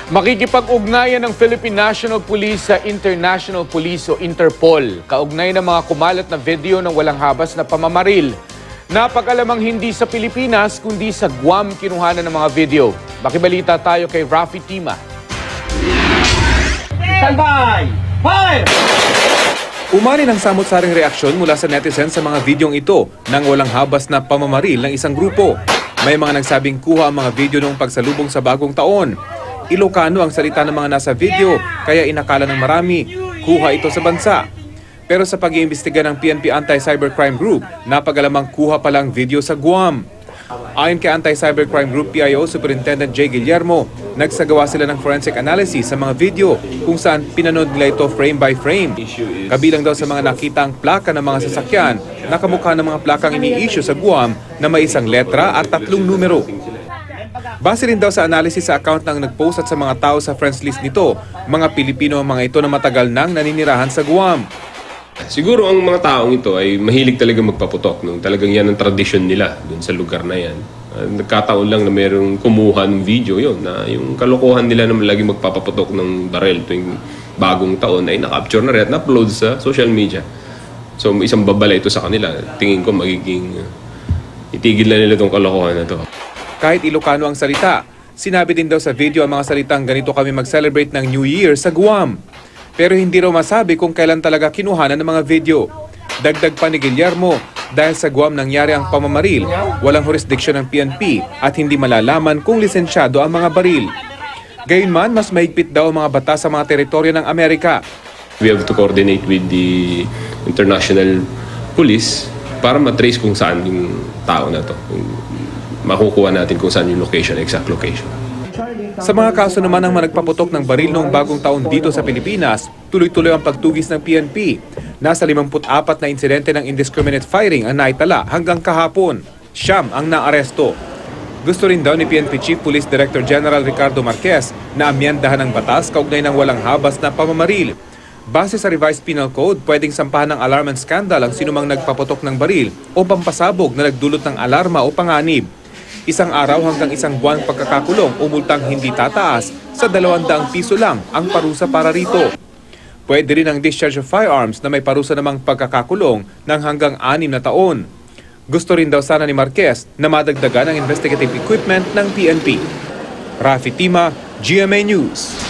Makikipag-ugnayan ng Philippine National Police sa International Police o Interpol. Kaugnay ng mga kumalat na video ng walang habas na pamamaril. Napag-alamang hindi sa Pilipinas kundi sa Guam kinuhanan ng mga video. Makibalita tayo kay Rafi Tima. Standby! Fire! Umani ng samot-saring reaksyon mula sa netizens sa mga videong ito ng walang habas na pamamaril ng isang grupo. May mga nagsabing kuha ang mga video noong pagsalubong sa bagong taon. Ilocano ang salita ng mga nasa video, kaya inakala ng marami, kuha ito sa bansa. Pero sa pag-iimbestiga ng PNP Anti-Cybercrime Group, napag-alamang kuha palang video sa Guam. Ayon kay Anti-Cybercrime Group PIO Superintendent J. Guillermo, nagsagawa sila ng forensic analysis sa mga video kung saan pinanood nila ito frame by frame. Kabilang daw sa mga nakita ang plaka ng mga sasakyan, nakamukha ng mga plakang ini-issue sa Guam na may isang letra at 3 numero. Base rin daw sa analysis sa account ng nagpost at sa mga tao sa friends list nito, mga Pilipino ang mga ito na matagal nang naninirahan sa Guam. Siguro ang mga taong ito ay mahilig talaga magpaputok. No? Talagang yan ang tradisyon nila dun sa lugar na yan. Nagkataon lang na mayroong kumuha ng video yon na yung kalokohan nila na lagi magpapaputok ng barel tuwing bagong taon ay na-capture na rin at na-upload sa social media. So isang babala ito sa kanila. Tingin ko magiging itigil na nila itong kalokohan na to. Kahit Ilocano ang salita, sinabi din daw sa video ang mga salitang ganito kami mag-celebrate ng New Year sa Guam. Pero hindi raw masabi kung kailan talaga kinuhanan ng mga video. Dagdag pa ni Guillermo, dahil sa Guam nangyari ang pamamaril, walang jurisdiction ng PNP at hindi malalaman kung lisensyado ang mga baril. Gayunman, mas mahigpit daw ang mga batas sa mga teritoryo ng Amerika. We have to coordinate with the international police para matrace kung saan yung tao na to. Makukuha natin kung saan yung location, exact location. Sa mga kaso naman ng nagpaputok ng baril noong bagong taon dito sa Pilipinas, tuloy-tuloy ang pagtugis ng PNP. Nasa 54 na insidente ng indiscriminate firing ang naitala hanggang kahapon. 9 ang naaresto. Gusto rin daw ni PNP Chief Police Director General Ricardo Marquez na amyendahan ng batas kaugnay ng walang habas na pamamaril. Base sa Revised Penal Code, pwedeng sampahan ng alarm and scandal ang sinumang nagpaputok ng baril o pampasabog na nagdulot ng alarma o panganib. 1 araw hanggang 1 buwan pagkakakulong o multang hindi tataas sa 200 piso lang ang parusa para rito. Pwede rin ang discharge of firearms na may parusa namang pagkakakulong ng hanggang 6 na taon. Gusto rin daw sana ni Marquez na madagdagan ang investigative equipment ng PNP. Rafi Tima, GMA News.